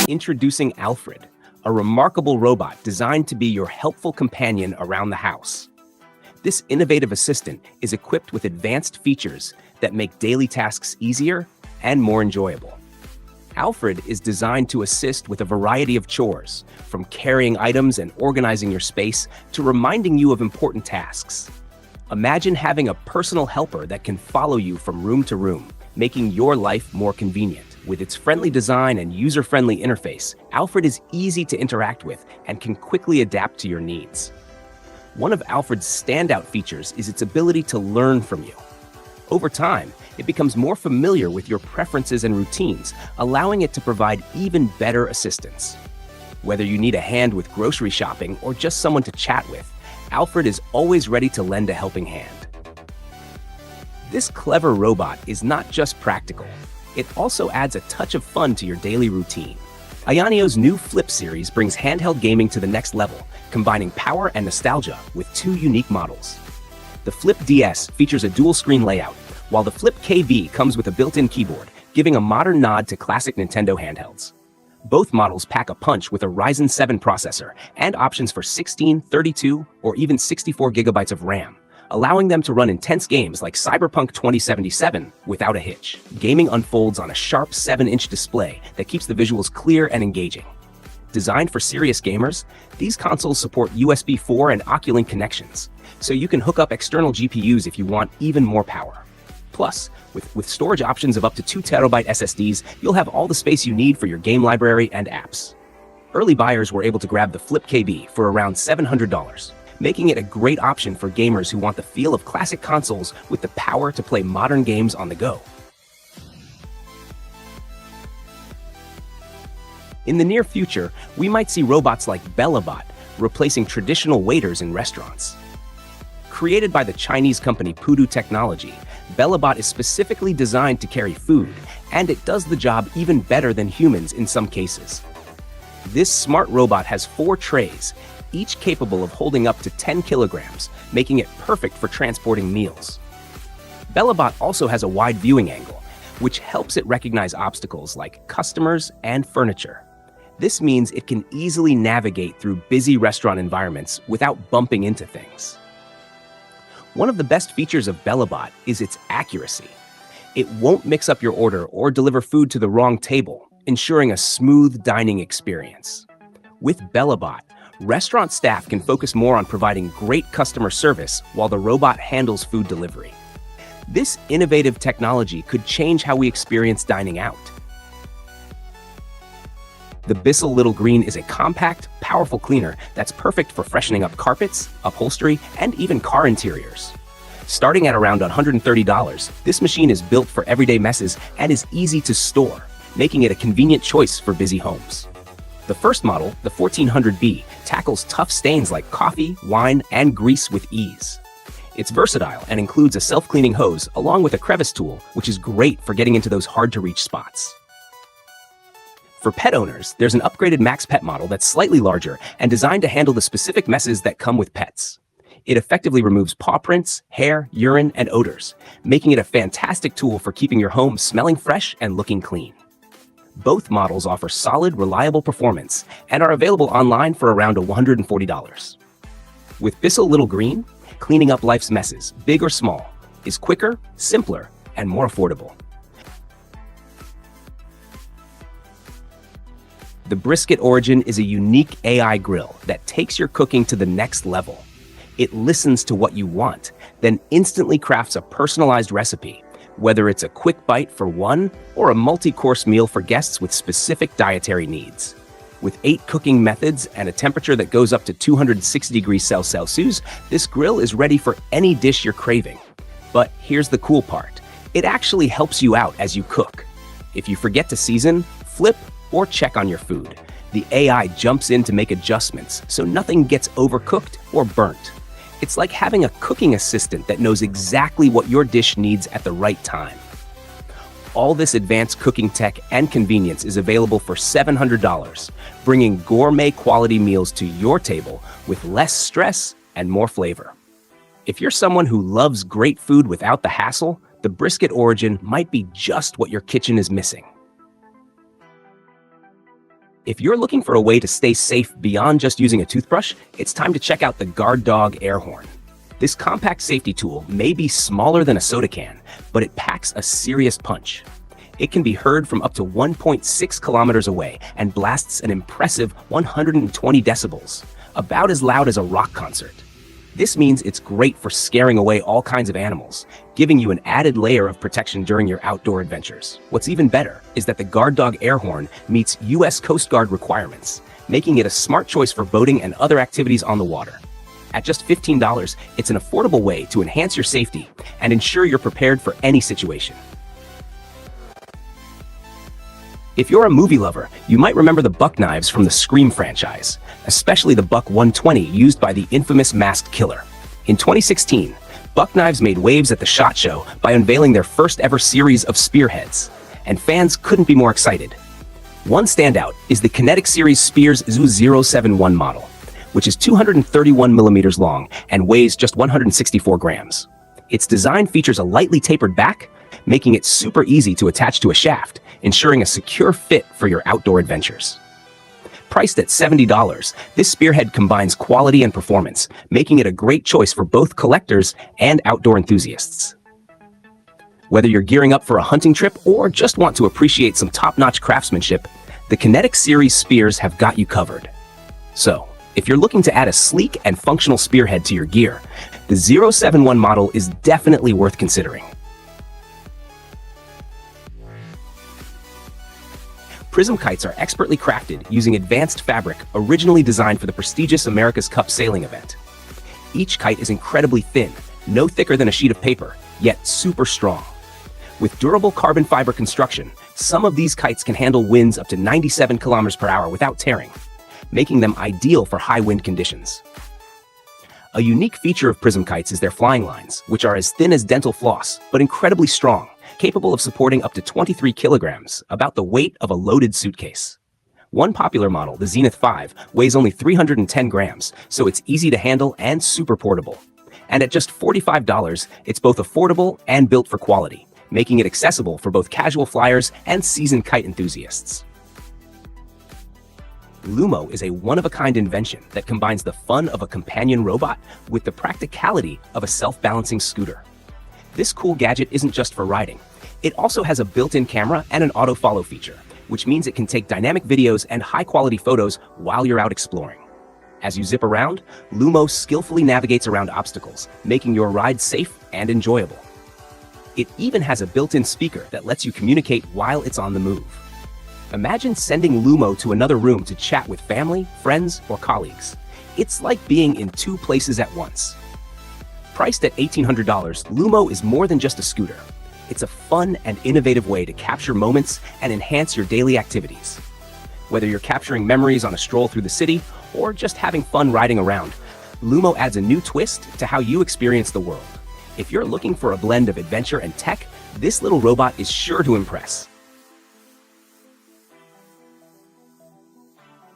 Introducing Alfred, a remarkable robot designed to be your helpful companion around the house. This innovative assistant is equipped with advanced features that make daily tasks easier and more enjoyable. Alfred is designed to assist with a variety of chores, from carrying items and organizing your space to reminding you of important tasks. Imagine having a personal helper that can follow you from room to room, making your life more convenient. With its friendly design and user-friendly interface, Alfred is easy to interact with and can quickly adapt to your needs. One of Alfred's standout features is its ability to learn from you. Over time, it becomes more familiar with your preferences and routines, allowing it to provide even better assistance. Whether you need a hand with grocery shopping or just someone to chat with, Alfred is always ready to lend a helping hand. This clever robot is not just practical. It also adds a touch of fun to your daily routine. Ayanio's new Flip series brings handheld gaming to the next level, combining power and nostalgia with two unique models. The Flip DS features a dual-screen layout, while the Flip KV comes with a built-in keyboard, giving a modern nod to classic Nintendo handhelds. Both models pack a punch with a Ryzen 7 processor and options for 16, 32, or even 64 gigabytes of RAM, allowing them to run intense games like Cyberpunk 2077 without a hitch. Gaming unfolds on a sharp 7-inch display that keeps the visuals clear and engaging. Designed for serious gamers, these consoles support USB 4 and Oculink connections, so you can hook up external GPUs if you want even more power. Plus, with storage options of up to 2 terabyte SSDs, you'll have all the space you need for your game library and apps. Early buyers were able to grab the Flip KB for around $700. Making it a great option for gamers who want the feel of classic consoles with the power to play modern games on the go. In the near future, we might see robots like BellaBot replacing traditional waiters in restaurants. Created by the Chinese company Pudu Technology, BellaBot is specifically designed to carry food, and it does the job even better than humans in some cases. This smart robot has 4 trays, each capable of holding up to 10 kilograms, making it perfect for transporting meals. BellaBot also has a wide viewing angle, which helps it recognize obstacles like customers and furniture. This means it can easily navigate through busy restaurant environments without bumping into things. One of the best features of BellaBot is its accuracy. It won't mix up your order or deliver food to the wrong table, ensuring a smooth dining experience. With BellaBot, restaurant staff can focus more on providing great customer service while the robot handles food delivery. This innovative technology could change how we experience dining out. The Bissell Little Green is a compact, powerful cleaner that's perfect for freshening up carpets, upholstery, and even car interiors. Starting at around $130, this machine is built for everyday messes and is easy to store, making it a convenient choice for busy homes. The first model, the 1400B, tackles tough stains like coffee, wine, and grease with ease. It's versatile and includes a self-cleaning hose along with a crevice tool, which is great for getting into those hard-to-reach spots. For pet owners, there's an upgraded Max Pet model that's slightly larger and designed to handle the specific messes that come with pets. It effectively removes paw prints, hair, urine, and odors, making it a fantastic tool for keeping your home smelling fresh and looking clean. Both models offer solid, reliable performance and are available online for around $140. With Bissell Little Green, cleaning up life's messes, big or small, is quicker, simpler, and more affordable. The Brisket Origin is a unique AI grill that takes your cooking to the next level. It listens to what you want, then instantly crafts a personalized recipe, whether it's a quick bite for one or a multi-course meal for guests with specific dietary needs. With 8 cooking methods and a temperature that goes up to 260 degrees Celsius, this grill is ready for any dish you're craving. But here's the cool part. It actually helps you out as you cook. If you forget to season, flip, or check on your food, the AI jumps in to make adjustments so nothing gets overcooked or burnt. It's like having a cooking assistant that knows exactly what your dish needs at the right time. All this advanced cooking tech and convenience is available for $700, bringing gourmet quality meals to your table with less stress and more flavor. If you're someone who loves great food without the hassle, the brisket origin might be just what your kitchen is missing. If you're looking for a way to stay safe beyond just using a toothbrush, it's time to check out the Guard Dog air horn. This compact safety tool may be smaller than a soda can, but it packs a serious punch. It can be heard from up to 1.6 kilometers away and blasts an impressive 120 decibels, about as loud as a rock concert. This means it's great for scaring away all kinds of animals, giving you an added layer of protection during your outdoor adventures. What's even better is that the Guard Dog air horn meets U.S. Coast Guard requirements, making it a smart choice for boating and other activities on the water. At just $15, it's an affordable way to enhance your safety and ensure you're prepared for any situation. If you're a movie lover, you might remember the buck knives from the Scream franchise, especially the Buck 120 used by the infamous Masked Killer. In 2016, buck knives made waves at the SHOT Show by unveiling their first ever series of spearheads, and fans couldn't be more excited. One standout is the Kinetic Series Spears ZU-071 model, which is 231 millimeters long and weighs just 164 grams. Its design features a lightly tapered back, making it super easy to attach to a shaft, ensuring a secure fit for your outdoor adventures. Priced at $70, this spearhead combines quality and performance, making it a great choice for both collectors and outdoor enthusiasts. Whether you're gearing up for a hunting trip or just want to appreciate some top-notch craftsmanship, the Kinetic Series spears have got you covered. So, if you're looking to add a sleek and functional spearhead to your gear, the 071 model is definitely worth considering. Prism kites are expertly crafted using advanced fabric originally designed for the prestigious America's Cup sailing event. Each kite is incredibly thin, no thicker than a sheet of paper, yet super strong. With durable carbon fiber construction, some of these kites can handle winds up to 97 kilometers per hour without tearing, making them ideal for high wind conditions. A unique feature of Prism kites is their flying lines, which are as thin as dental floss, but incredibly strong, capable of supporting up to 23 kilograms, about the weight of a loaded suitcase. One popular model, the Zenith 5, weighs only 310 grams, so it's easy to handle and super portable. And at just $45, it's both affordable and built for quality, making it accessible for both casual flyers and seasoned kite enthusiasts. Lumo is a one-of-a-kind invention that combines the fun of a companion robot with the practicality of a self-balancing scooter. This cool gadget isn't just for riding. It also has a built-in camera and an auto-follow feature, which means it can take dynamic videos and high-quality photos while you're out exploring. As you zip around, Lumo skillfully navigates around obstacles, making your ride safe and enjoyable. It even has a built-in speaker that lets you communicate while it's on the move. Imagine sending Lumo to another room to chat with family, friends, or colleagues. It's like being in two places at once. Priced at $1,800, Lumo is more than just a scooter. It's a fun and innovative way to capture moments and enhance your daily activities. Whether you're capturing memories on a stroll through the city or just having fun riding around, Lumo adds a new twist to how you experience the world. If you're looking for a blend of adventure and tech, this little robot is sure to impress.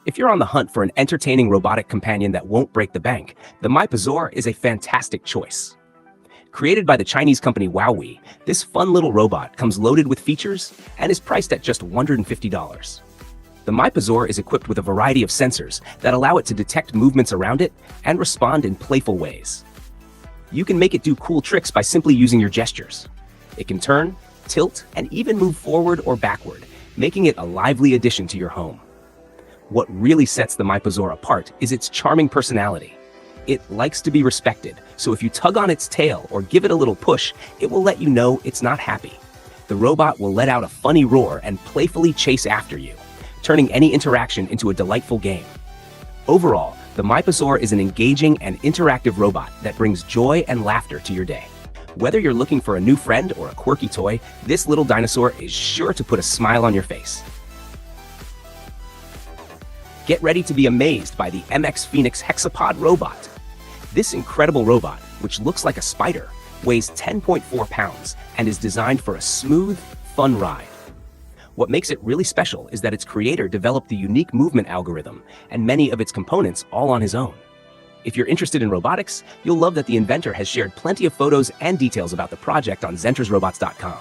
If you're on the hunt for an entertaining robotic companion that won't break the bank, the MyPazor is a fantastic choice. Created by the Chinese company Huawei, this fun little robot comes loaded with features and is priced at just $150. The MyPazor is equipped with a variety of sensors that allow it to detect movements around it and respond in playful ways. You can make it do cool tricks by simply using your gestures. It can turn, tilt, and even move forward or backward, making it a lively addition to your home. What really sets the MyPazor apart is its charming personality. It likes to be respected, so if you tug on its tail or give it a little push, it will let you know it's not happy. The robot will let out a funny roar and playfully chase after you, turning any interaction into a delightful game. Overall, the MyPazor is an engaging and interactive robot that brings joy and laughter to your day. Whether you're looking for a new friend or a quirky toy, this little dinosaur is sure to put a smile on your face. Get ready to be amazed by the MX Phoenix Hexapod robot. This incredible robot, which looks like a spider, weighs 10.4 pounds and is designed for a smooth, fun ride. What makes it really special is that its creator developed the unique movement algorithm and many of its components all on his own. If you're interested in robotics, you'll love that the inventor has shared plenty of photos and details about the project on zentersrobots.com.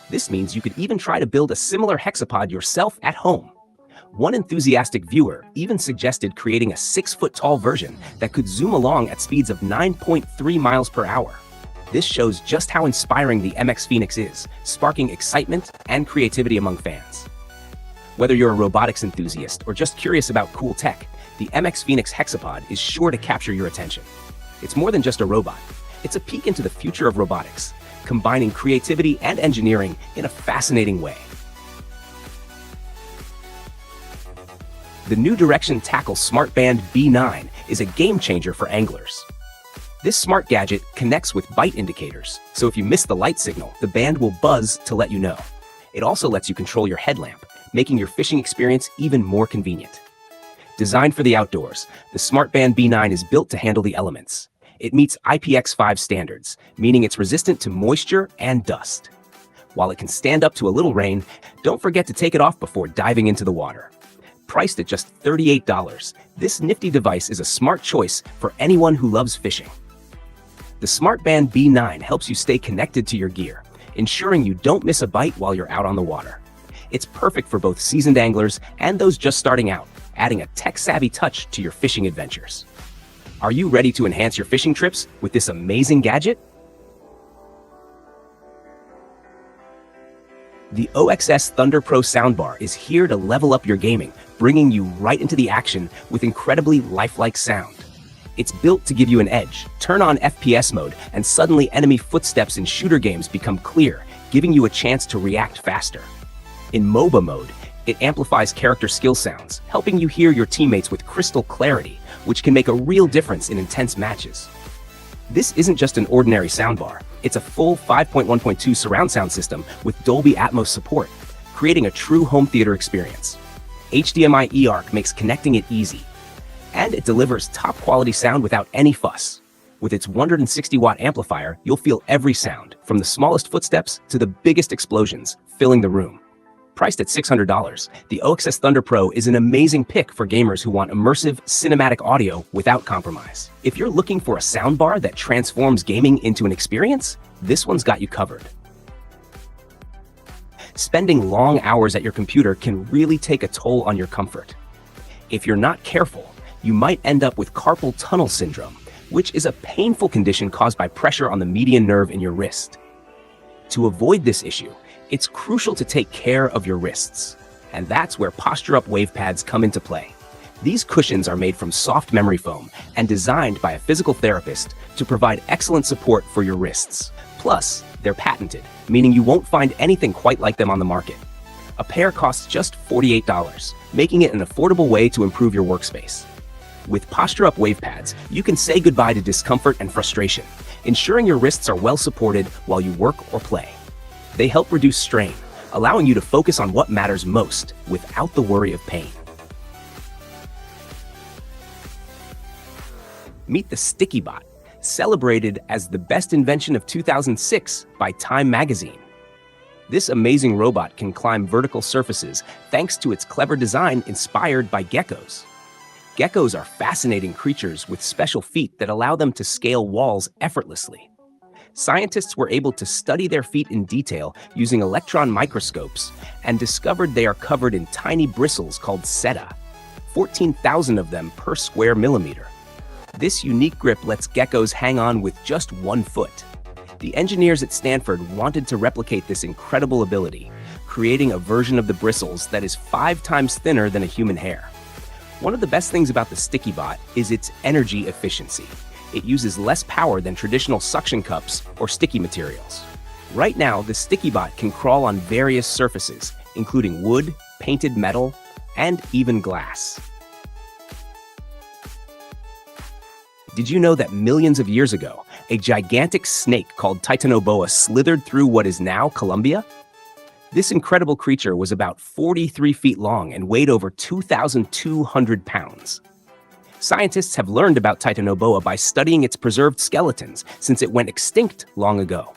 This means you could even try to build a similar hexapod yourself at home. One enthusiastic viewer even suggested creating a 6-foot-tall version that could zoom along at speeds of 9.3 miles per hour. This shows just how inspiring the MX Phoenix is, sparking excitement and creativity among fans. Whether you're a robotics enthusiast or just curious about cool tech, the MX Phoenix Hexapod is sure to capture your attention. It's more than just a robot. It's a peek into the future of robotics, combining creativity and engineering in a fascinating way. The New Direction Tackle SmartBand B9 is a game changer for anglers. This smart gadget connects with bite indicators, so if you miss the light signal, the band will buzz to let you know. It also lets you control your headlamp, making your fishing experience even more convenient. Designed for the outdoors, the SmartBand B9 is built to handle the elements. It meets IPX5 standards, meaning it's resistant to moisture and dust. While it can stand up to a little rain, don't forget to take it off before diving into the water. Priced at just $38, this nifty device is a smart choice for anyone who loves fishing. The SmartBand B9 helps you stay connected to your gear, ensuring you don't miss a bite while you're out on the water. It's perfect for both seasoned anglers and those just starting out, adding a tech-savvy touch to your fishing adventures. Are you ready to enhance your fishing trips with this amazing gadget? The OXS Thunder Pro soundbar is here to level up your gaming, bringing you right into the action with incredibly lifelike sound. It's built to give you an edge. Turn on FPS mode, and suddenly enemy footsteps in shooter games become clear, giving you a chance to react faster. In MOBA mode, it amplifies character skill sounds, helping you hear your teammates with crystal clarity, which can make a real difference in intense matches. This isn't just an ordinary soundbar. It's a full 5.1.2 surround sound system with Dolby Atmos support, creating a true home theater experience. HDMI eARC makes connecting it easy, and it delivers top-quality sound without any fuss. With its 160-watt amplifier, you'll feel every sound, from the smallest footsteps to the biggest explosions, filling the room. Priced at $600, the OXS Thunder Pro is an amazing pick for gamers who want immersive, cinematic audio without compromise. If you're looking for a soundbar that transforms gaming into an experience, this one's got you covered. Spending long hours at your computer can really take a toll on your comfort. If you're not careful, you might end up with carpal tunnel syndrome, which is a painful condition caused by pressure on the median nerve in your wrist. To avoid this issue, it's crucial to take care of your wrists, and that's where Posture Up wave pads come into play. These cushions are made from soft memory foam and designed by a physical therapist to provide excellent support for your wrists. Plus, they're patented, meaning you won't find anything quite like them on the market. A pair costs just $48, making it an affordable way to improve your workspace. With Posture Up wave pads, you can say goodbye to discomfort and frustration, ensuring your wrists are well supported while you work or play. They help reduce strain, allowing you to focus on what matters most without the worry of pain. Meet the StickyBot, celebrated as the best invention of 2006 by Time magazine. This amazing robot can climb vertical surfaces thanks to its clever design inspired by geckos. Geckos are fascinating creatures with special feet that allow them to scale walls effortlessly. Scientists were able to study their feet in detail using electron microscopes and discovered they are covered in tiny bristles called seta, 14,000 of them per square millimeter. This unique grip lets geckos hang on with just 1 foot. The engineers at Stanford wanted to replicate this incredible ability, creating a version of the bristles that is 5 times thinner than a human hair. One of the best things about the StickyBot is its energy efficiency. It uses less power than traditional suction cups or sticky materials. Right now, the StickyBot can crawl on various surfaces, including wood, painted metal, and even glass. Did you know that millions of years ago, a gigantic snake called Titanoboa slithered through what is now Colombia? This incredible creature was about 43 feet long and weighed over 2,200 pounds. Scientists have learned about Titanoboa by studying its preserved skeletons since it went extinct long ago.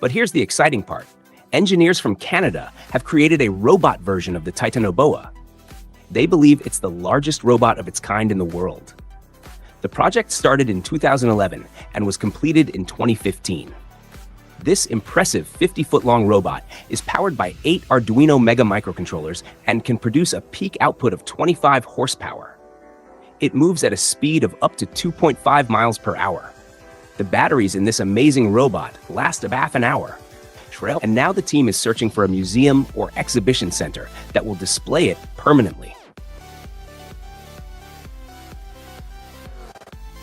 But here's the exciting part. Engineers from Canada have created a robot version of the Titanoboa. They believe it's the largest robot of its kind in the world. The project started in 2011 and was completed in 2015. This impressive 50-foot-long robot is powered by 8 Arduino Mega microcontrollers and can produce a peak output of 25 horsepower. It moves at a speed of up to 2.5 miles per hour. The batteries in this amazing robot last about half an hour. And now the team is searching for a museum or exhibition center that will display it permanently.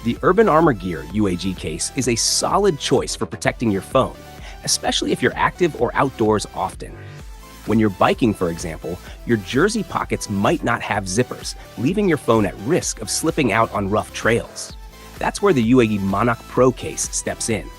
The Urban Armor Gear UAG case is a solid choice for protecting your phone, especially if you're active or outdoors often. When you're biking, for example, your jersey pockets might not have zippers, leaving your phone at risk of slipping out on rough trails. That's where the UAG Monarch Pro case steps in.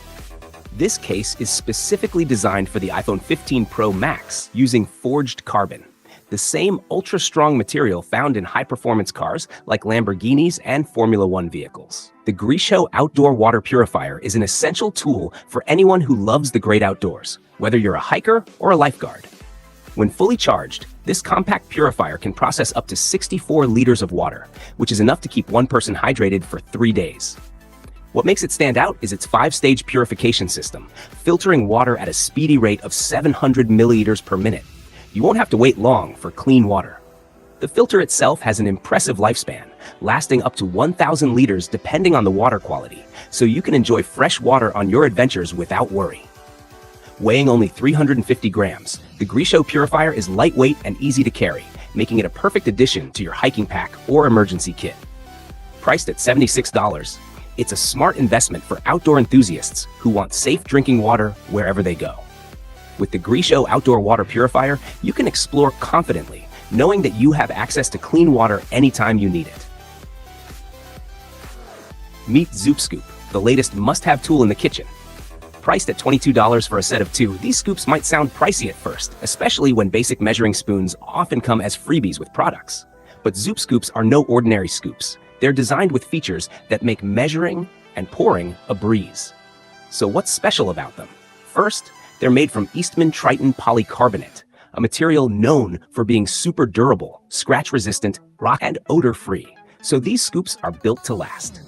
This case is specifically designed for the iPhone 15 Pro Max using forged carbon, the same ultra-strong material found in high-performance cars like Lamborghinis and Formula One vehicles. The Grishot Outdoor Water Purifier is an essential tool for anyone who loves the great outdoors, whether you're a hiker or a lifeguard. When fully charged, this compact purifier can process up to 64 liters of water, which is enough to keep one person hydrated for 3 days. What makes it stand out is its 5-stage purification system, filtering water at a speedy rate of 700 milliliters per minute. You won't have to wait long for clean water. The filter itself has an impressive lifespan, lasting up to 1,000 liters depending on the water quality, so you can enjoy fresh water on your adventures without worry. Weighing only 350 grams, the Grishot Purifier is lightweight and easy to carry, making it a perfect addition to your hiking pack or emergency kit. Priced at $76, it's a smart investment for outdoor enthusiasts who want safe drinking water wherever they go. With the Grishot Outdoor Water Purifier, you can explore confidently, knowing that you have access to clean water anytime you need it. Meet Zoop Scoop, the latest must-have tool in the kitchen. Priced at $22 for a set of 2, these scoops might sound pricey at first, especially when basic measuring spoons often come as freebies with products. But Zoop Scoops are no ordinary scoops. They're designed with features that make measuring and pouring a breeze. So what's special about them? First, they're made from Eastman Triton polycarbonate, a material known for being super durable, scratch-resistant, rock and odor-free. So these scoops are built to last.